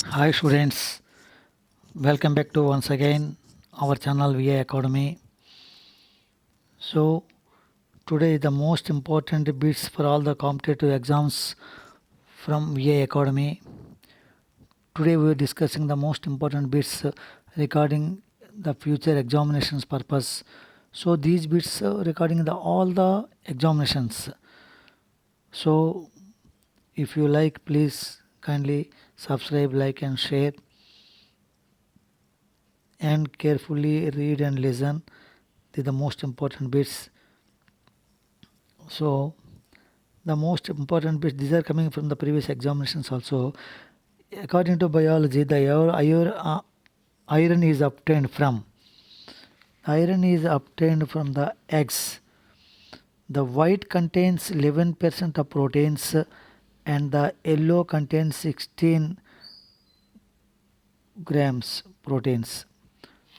Hi students, welcome back to once again our channel VA Academy. So today the most important bits for all the competitive exams from VA Academy. Today we are discussing the most important bits regarding the future examinations purpose. So these bits regarding all the examinations. So if you like, please kindly subscribe, like and share and carefully read and listen. These are the most important bits. So the most important bits, these are coming from the previous examinations also. According to biology, the iron is obtained from the eggs. The white contains 11% of proteins and the yellow contains 16 grams proteins.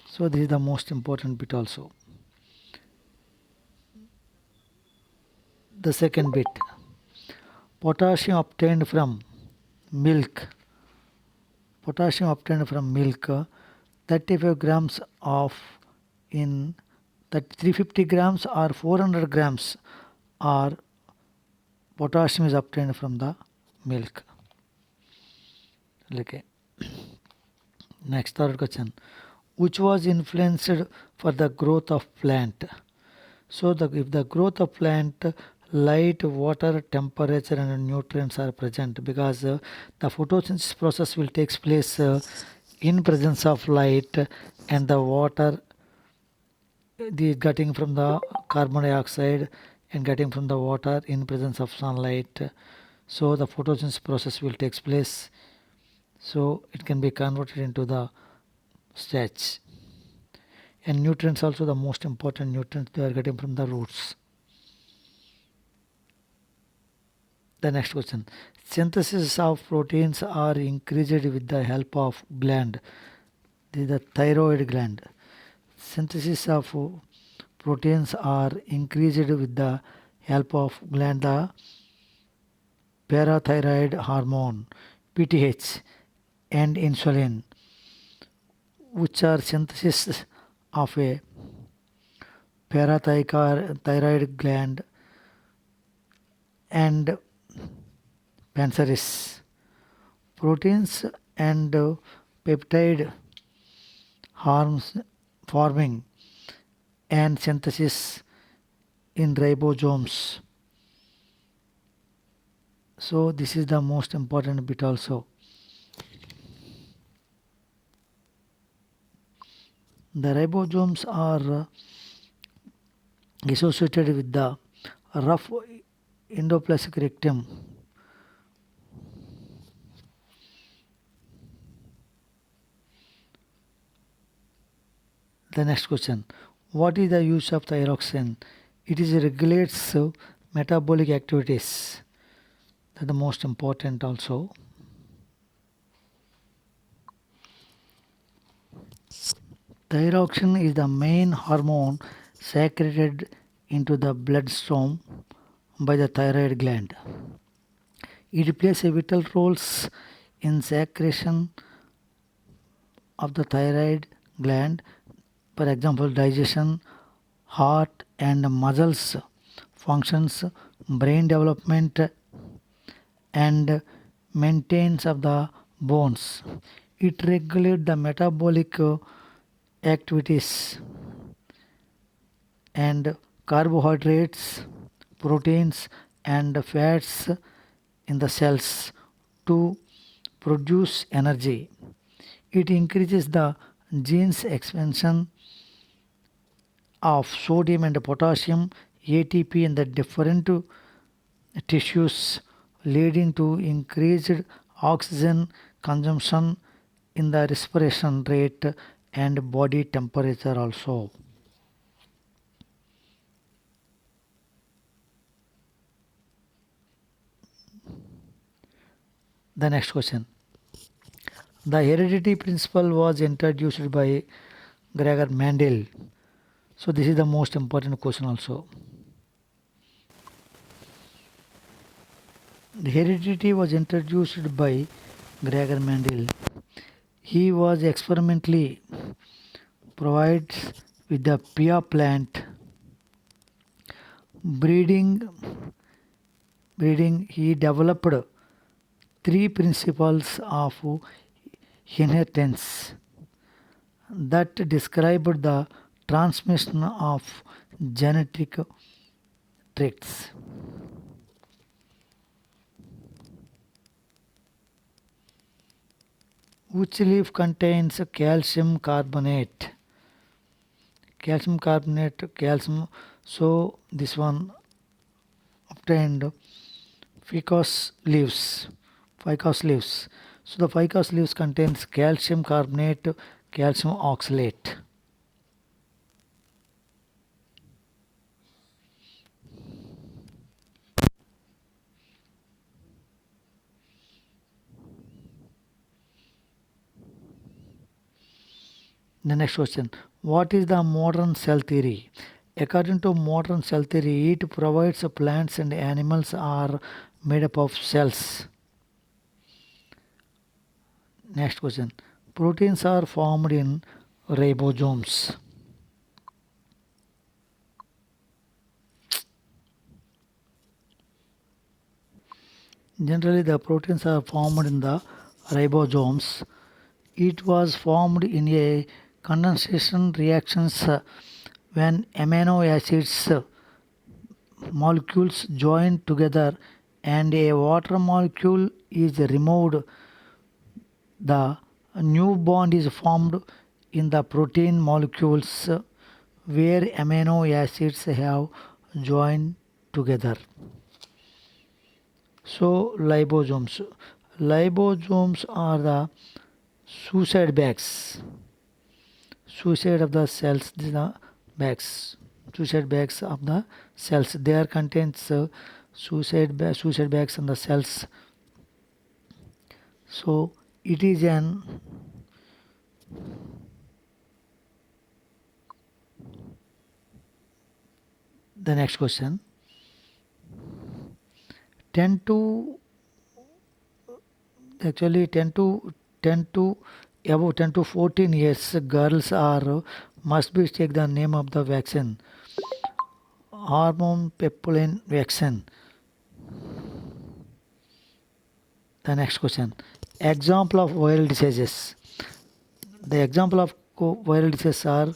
So this is the most important bit also. The second bit, potassium obtained from milk. Potassium obtained from milk, 35 grams of in that 350 grams or 400 grams or potassium is obtained from the milk. Okay. Next, third question, which was influenced for the growth of plant? So if the growth of plant, light, water, temperature and nutrients are present, because the photosynthesis process will take place in presence of light, and the water the getting from the carbon dioxide and getting from the water in presence of sunlight. So the photosynthesis process will take place, so it can be converted into the starch. And nutrients also, the most important nutrients they are getting from the roots. The next question, synthesis of proteins are increased with the help of gland. This is the thyroid gland. Synthesis of proteins are increased with the help of gland, the parathyroid hormone PTH and insulin, which are synthesis of a parathyroid gland and pancreas. Proteins and peptide harms forming and synthesis in ribosomes. So this is the most important bit also. The ribosomes are associated with the rough endoplasmic rectum. The next question, what is the use of thyroxine? It is regulates metabolic activities. That's the most important also. Thyroxine is the main hormone secreted into the bloodstream by the thyroid gland. It plays a vital role in secretion of the thyroid gland, for example, digestion, heart and muscles functions, brain development and maintenance of the bones. It regulates the metabolic activities and carbohydrates, proteins and fats in the cells to produce energy. It increases the genes expansion of sodium and potassium, ATP in the different tissues, leading to increased oxygen consumption in the respiration rate and body temperature also. The next question, the heredity principle was introduced by Gregor Mendel. So this is the most important question also. The heredity was introduced by Gregor Mendel. He was experimentally provides with the pea plant breeding. He developed three principles of inheritance that described the transmission of genetic traits. Which leaf contains calcium carbonate? Calcium. So this one obtained ficus leaves. So the ficus leaves contains calcium carbonate, calcium oxalate. The next question. What is the modern cell theory? According to modern cell theory, it provides plants and animals are made up of cells. Next question. Proteins are formed in ribosomes. Generally, the proteins are formed in the ribosomes. It was formed in a condensation reactions when amino acids molecules join together and a water molecule is removed. The new bond is formed in the protein molecules where amino acids have joined together. So liposomes. Liposomes are the suicide bags. Suicide of the cells. These are bags. Suicide bags of the cells. There contains suicide bags on the cells. So it is an the next question. 10 to actually 10 to above 10 to 14 years girls are must be take the name of the vaccine, hormone peptide vaccine. The next question. Example of viral diseases. The example of viral diseases are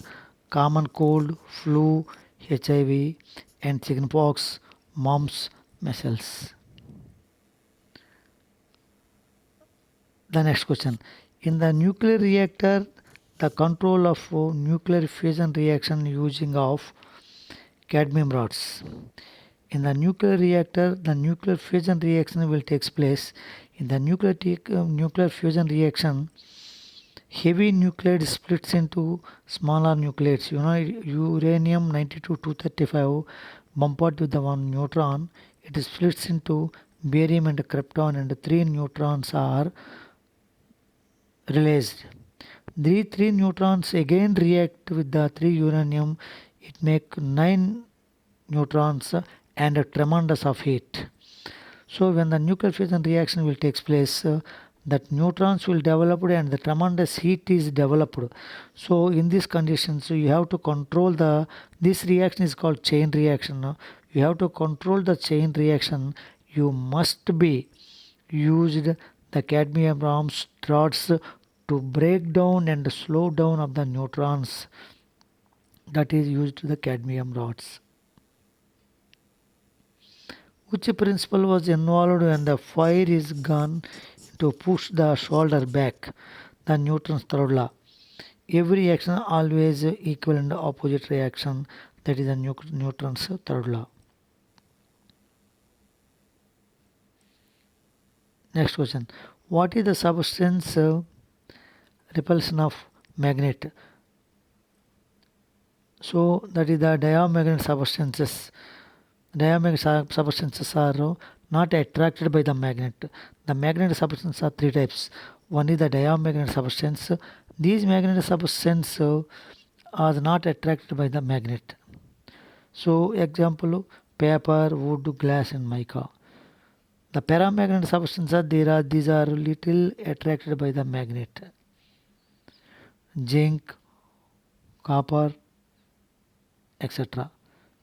common cold, flu, HIV, and chickenpox, mumps, measles. The next question. In the nuclear reactor, the control of nuclear fusion reaction using of cadmium rods. In the nuclear reactor, the nuclear fusion reaction will take place. In the nuclear fusion reaction, heavy nuclide splits into smaller nuclides. Uranium 92-235 bombarded with the one neutron. It splits into barium and krypton, and 3 neutrons are released. These 3 neutrons again react with the 3 uranium. It makes 9 neutrons and a tremendous of heat. So when the nuclear fusion reaction will take place, that neutrons will develop and the tremendous heat is developed. So in these conditions, you have to control this reaction is called chain reaction. You have to control the chain reaction. You must be used the cadmium rods to break down and slow down of the neutrons. That is used the cadmium rods. Which principle was involved when the fire is gone to push the shoulder back? The Newton's third law. Every action always equal and opposite reaction. That is the Newton's third law. Next question. What is the substance repulsion of magnet? So that is the diamagnetic substances. Diamagnetic substances are not attracted by the magnet. The magnetic substances are 3 types. One is the diamagnetic substance. These magnetic substances are not attracted by the magnet. So example, paper, wood, glass and mica. The paramagnetic substances these are little attracted by the magnet. zinc, copper, etc.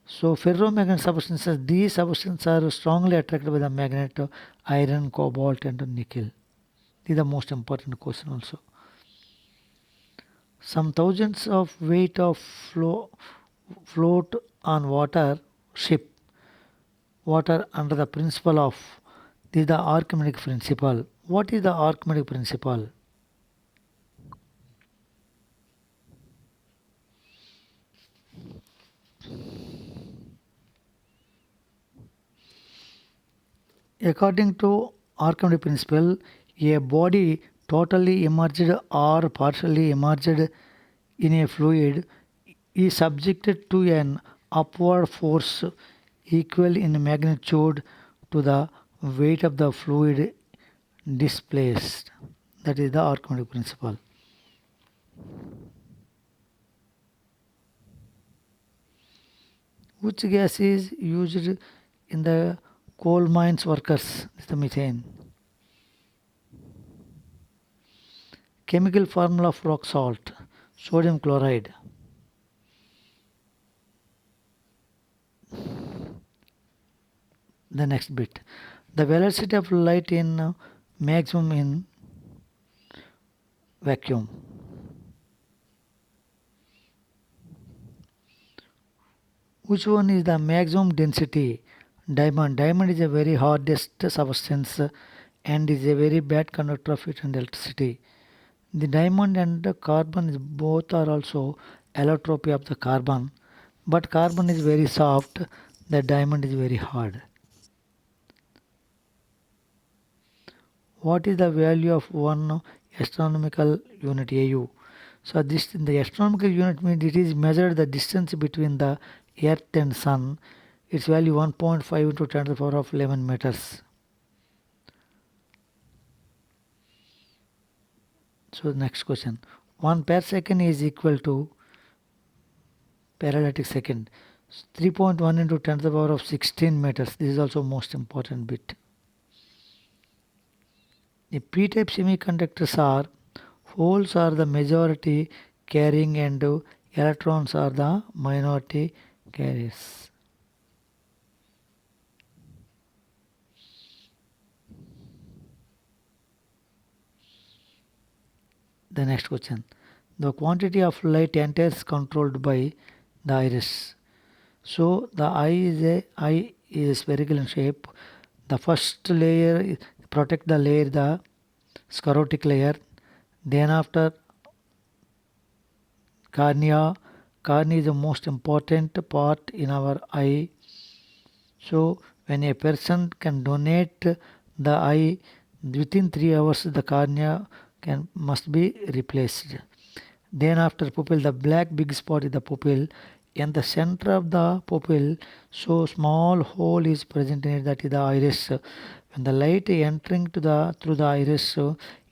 So ferromagnetic substances, these substances are strongly attracted by the magnet, iron, cobalt and nickel. These are the most important question also. Some thousands of weight of float on ship water under the principle of, this is the Archimedes principle. What is the Archimedes principle? According to Archimedes principle, a body totally immersed or partially immersed in a fluid is subjected to an upward force equal in magnitude to the weight of the fluid displaced. That is the Archimedes principle. Which gas is used in the coal mines workers? This is the methane. Chemical formula of rock salt, sodium chloride. The next bit, the velocity of light in maximum in vacuum. Which one is the maximum density? Diamond. Diamond is a very hardest substance and is a very bad conductor of heat and electricity. The diamond and the carbon is both are also allotropy of the carbon, but carbon is very soft, the diamond is very hard. What is the value of one astronomical unit AU? So this the astronomical unit means it is measured the distance between the earth and sun. Its value 1.5 into 10 to the power of 11 meters. So next question, 1 parasecond is equal to parallactic second, 3.1 into 10 to the power of 16 meters. This is also most important bit. The p-type semiconductors are, holes are the majority carrying and electrons are the minority carriers. The next question, the quantity of light enters controlled by the iris. So the eye is spherical in shape. The first layer protect the layer, the sclerotic layer. Then after cornea. Cornea is the most important part in our eye. So when a person can donate the eye, within 3 hours the cornea must be replaced. Then after pupil, the black big spot is the pupil. In the center of the pupil, so small hole is present in it, that is the iris. When the light entering through the iris,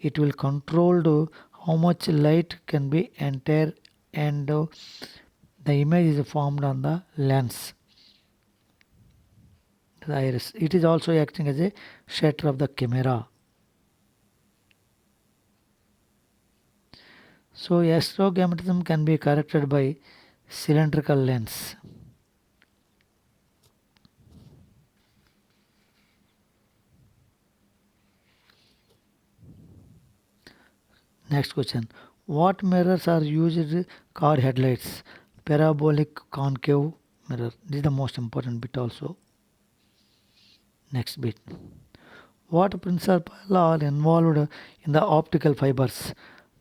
it will control how much light can be enter, and the image is formed on the lens, the iris. It is also acting as a shutter of the camera. So astigmatism can be corrected by cylindrical lens. Next question, what mirrors are used car headlights? Parabolic, concave mirror. This is the most important bit also. Next bit, what principles are involved in the optical fibers?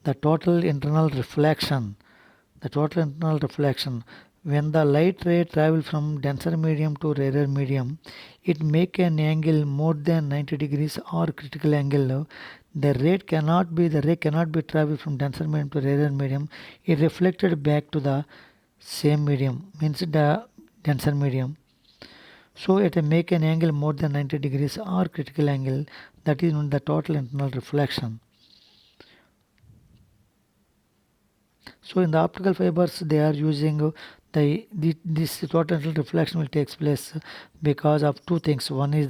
The total internal reflection. When the light ray travels from denser medium to rarer medium, it make an angle more than 90 degrees or critical angle. The ray cannot be travel from denser medium to rarer medium. It reflected back to the same medium, means the denser medium. So it make an angle more than 90 degrees or critical angle, that is the total internal reflection. So in the optical fibers they are using this total reflection will take place because of two things. One is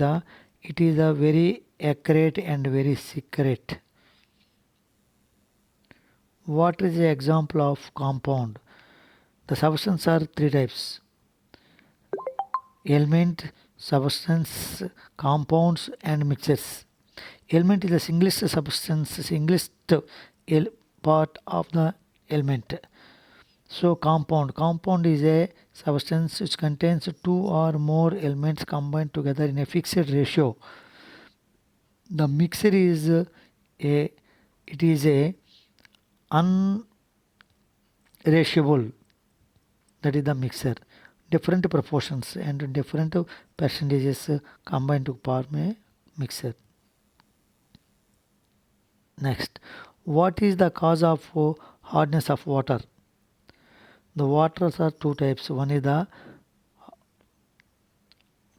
it is a very accurate and very secret. Water is an example of compound. The substances are three types: element, substance, compounds, and mixtures. Element is the singlest substance, singlest part of the element. So compound is a substance which contains two or more elements combined together in a fixed ratio. The mixture is a unratioable, that is the mixture. Different proportions and different percentages combined to form a mixture. Next, what is the cause of hardness of water? The waters are two types. One is the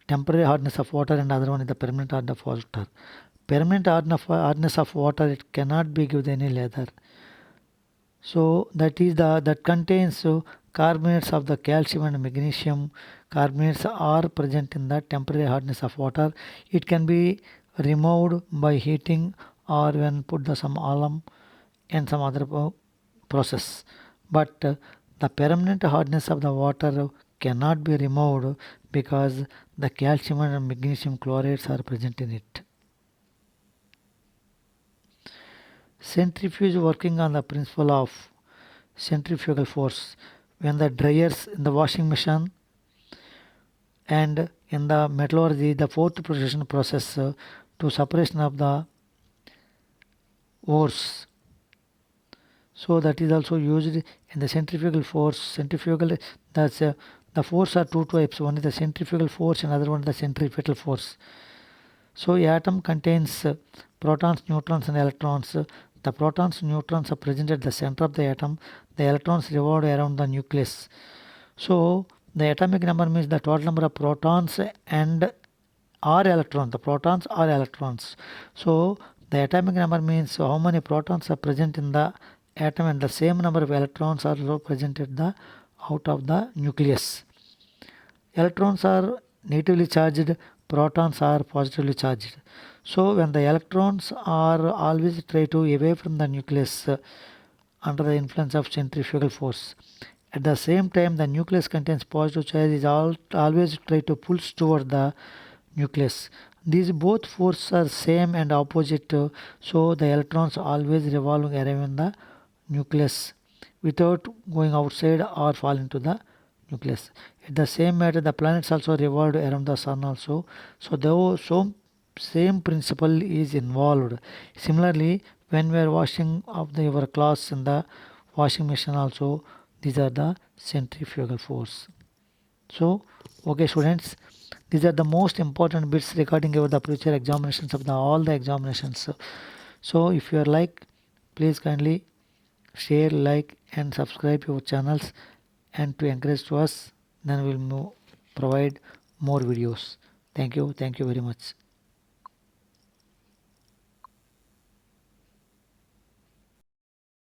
temporary hardness of water and other one is the permanent hardness of water. Permanent hardness of water, it cannot be given any leather. So that contains carbonates of the calcium and magnesium. Carbonates are present in the temporary hardness of water. It can be removed by heating or when put some alum and some other process. But the permanent hardness of the water cannot be removed because the calcium and magnesium chlorides are present in it. Centrifuge working on the principle of centrifugal force. When the dryers in the washing machine and in the metallurgy, the fourth procession process to separation of the ores. So that is also used in the centrifugal force. Centrifugal, that's the force are two types. One is the centrifugal force and other one is the centripetal force. So atom contains protons, neutrons and electrons. The protons and neutrons are present at the center of the atom. The electrons revolve around the nucleus. So the atomic number means the total number of protons and or electrons. The protons are electrons. So the atomic number means how many protons are present in the atom and the same number of electrons are also present at the out of the nucleus. Electrons are negatively charged, protons are positively charged. So when the electrons are always try to away from the nucleus under the influence of centrifugal force. At the same time, the nucleus contains positive charge is always try to pull toward the nucleus. These both forces are same and opposite, so the electrons always revolving around the nucleus without going outside or falling to the nucleus. At the same matter, the planets also revolve around the sun also. So same principle is involved. Similarly, when we are washing of your clothes in the washing machine also, these are the centrifugal force. So okay students, these are the most important bits regarding about the future examinations of all the examinations. So if you are like, please kindly share, like and subscribe your channels, and to encourage to us, then we'll provide more videos. Thank you very much.